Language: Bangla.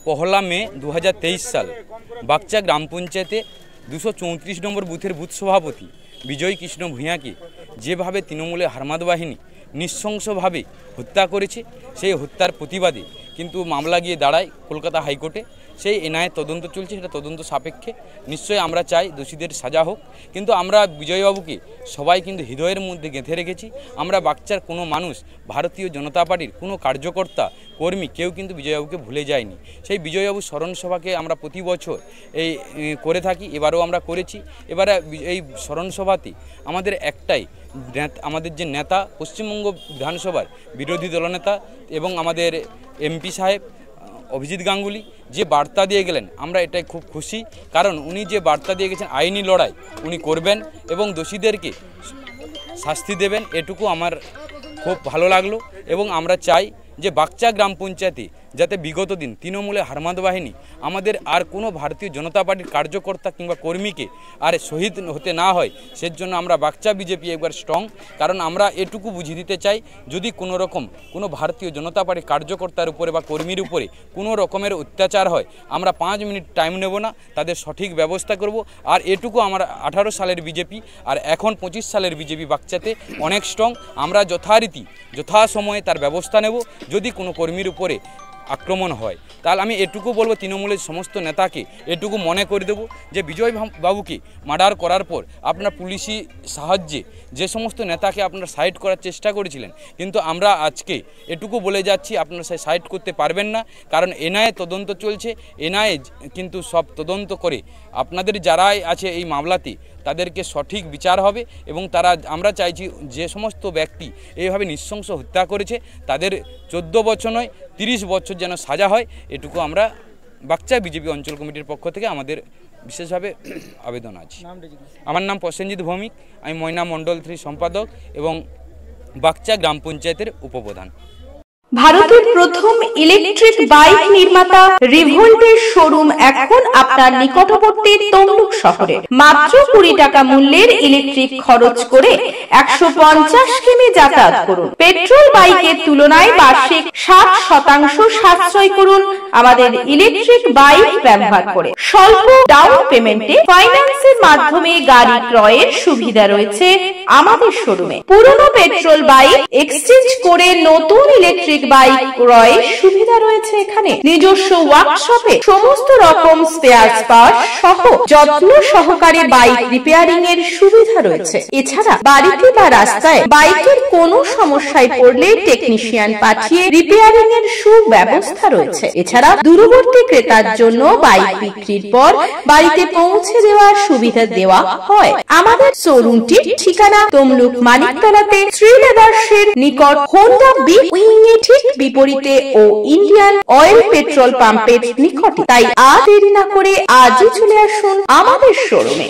পহলা মে 2023 সাল বাগচা গ্রাম পঞ্চায়েতে 234 নম্বর বুথের বুথ সভাপতি বিজয় কৃষ্ণ ভূঁইয়াকে যেভাবে তৃণমূলের হারমাদ বাহিনী নৃশংসভাবে হত্যা করেছে, সেই হত্যার প্রতিবাদে কিন্তু মামলা গিয়ে দাঁড়ায় কলকাতা হাইকোর্টে। সেই এনআইএ তদন্ত চলছে, সেটা তদন্ত সাপেক্ষে। নিশ্চয়ই আমরা চাই দোষীদের সাজা হোক, কিন্তু আমরা বিজয়বাবুকে সবাই কিন্তু হৃদয়ের মধ্যে গেঁথে রেখেছি। আমরা বাগচার কোনো মানুষ, ভারতীয় জনতা পার্টির কোনো কার্যকর্তা কর্মী কেউ কিন্তু বিজয়বাবুকে ভুলে যায়নি। সেই বিজয়বাবু স্মরণ সভাকে আমরা প্রতি বছর এই করে থাকি, এবারেও আমরা করেছি। এবারে এই স্মরণ সভাতে আমাদের একটাই, আমাদের যে নেতা পশ্চিমবঙ্গ বিধানসভার বিরোধী দলনেতা এবং আমাদের এমপি সাহেব অভিজিৎ গাঙ্গুলি যে বার্তা দিয়ে গেলেন, আমরা এটাই খুব খুশি। কারণ উনি যে বার্তা দিয়ে গেছেন আইনি লড়াই উনি করবেন এবং দোষীদেরকে শাস্তি দেবেন, এটুকু আমার খুব ভালো লাগলো। এবং আমরা চাই যে বাগচা গ্রাম পঞ্চায়েতে যাতে বিগত দিন তৃণমূলের হারমাদ বাহিনী আমাদের আর কোনো ভারতীয় জনতা পার্টির কার্যকর্তা কিংবা কর্মীকে আর শহীদ হতে না হয়, সেজন্য আমরা বাগচা বিজেপি একবার স্ট্রং। কারণ আমরা এটুকু বুঝিয়ে দিতে চাই, যদি কোনো রকম কোনো ভারতীয় জনতা পার্টির কার্যকর্তার উপরে বা কর্মীর উপরে কোনো রকমের অত্যাচার হয়, আমরা 5 মিনিট টাইম নেব না, তাদের সঠিক ব্যবস্থা করব। আর এটুকু আমরা 18 সালের বিজেপি আর এখন 25 সালের বিজেপি বাগচাতে অনেক স্ট্রং। আমরা যথারীতি যথাসময়ে তার ব্যবস্থা নেব। যদি কোনো কর্মীর উপরে আক্রমণ হয়, তাহলে আমি এটুকু বলবো তৃণমূলের সমস্ত নেতাকে এটুকু মনে করে দেবো যে বিজয় বাবুকে মার্ডার করার পর আপনার পুলিশি সাহায্যে যে সমস্ত নেতাকে আপনারা সাইড করার চেষ্টা করেছিলেন, কিন্তু আমরা আজকে এটুকু বলে যাচ্ছি আপনারা সেই সাইড করতে পারবেন না। কারণ এনআইএ তদন্ত চলছে, এনআইএ কিন্তু সব তদন্ত করে আপনাদের যারাই আছে এই মামলাতে তাদেরকে সঠিক বিচার হবে। এবং তারা, আমরা চাইছি যে সমস্ত ব্যক্তি এইভাবে নৃশংস হত্যা করেছে তাদের 14 বছর নয় 30 বছর যেন সাজা হয়, এটুকু আমরা বাগচা বিজেপি অঞ্চল কমিটির পক্ষ থেকে আমাদের বিশেষভাবে আবেদন আছে। আমার নাম প্রসেনজিৎ ভৌমিক, আমি ময়না মণ্ডল 3 সম্পাদক এবং বাগচা গ্রাম পঞ্চায়েতের উপপ্রধান। ভারতের প্রথম ইলেকট্রিক বাইক নির্মাতা রিভোল্টের শোরুম এখন আপনার নিকটবর্তী তমলুক শহরে। মাত্র 20 টাকা মূল্যের ইলেকট্রিক খরচ করে 150 কিমি যাতায়াত করুন। পেট্রোল বাইকের তুলনায় বার্ষিক 60% সাশ্রয় করুন আমাদের ইলেকট্রিক বাইক ব্যবহার করে। স্বল্প ডাউন পেমেন্টে ফাইন্যান্সের মাধ্যমে গাড়ি ক্রয়ের সুবিধা রয়েছে আমাদের শোরুমে। পুরনো পেট্রোল বাইক এক্সচেঞ্জ করে নতুন ইলেকট্রিক বাইক ক্রয়ের সুবিধা রয়েছে এখানে। নিজস্ব ওয়ার্কশপে সমস্ত রকম স্পেয়ার পার্টস সহ যত্ন সহকারে বাইক রিপেয়ারিং এর সুবিধা রয়েছে। এছাড়া বাড়িতে বা রাস্তায় বাইকের কোনো সমস্যায় পড়লে টেকনিশিয়ান পাঠিয়ে রিপেয়ারিং এর সুব্যবস্থা রয়েছে। এছাড়া দূরবর্তী ক্রেতার জন্য বাইক বিক্রির পর বাড়িতে পৌঁছে দেওয়ার সুবিধা দেওয়া হয়। আমাদের শোরুমটির ঠিকানা তমলুক মানিকতলাতে শ্রী লেদার্সের নিকট হোন্ডা বি উইং এর ঠিক বিপরীতে ও ইন্ডিয়ান অয়েল পেট্রোল পাম্পের নিকটে। তাই আর দেরি না করে আজই চলে আসুন আমাদের শোরুমে।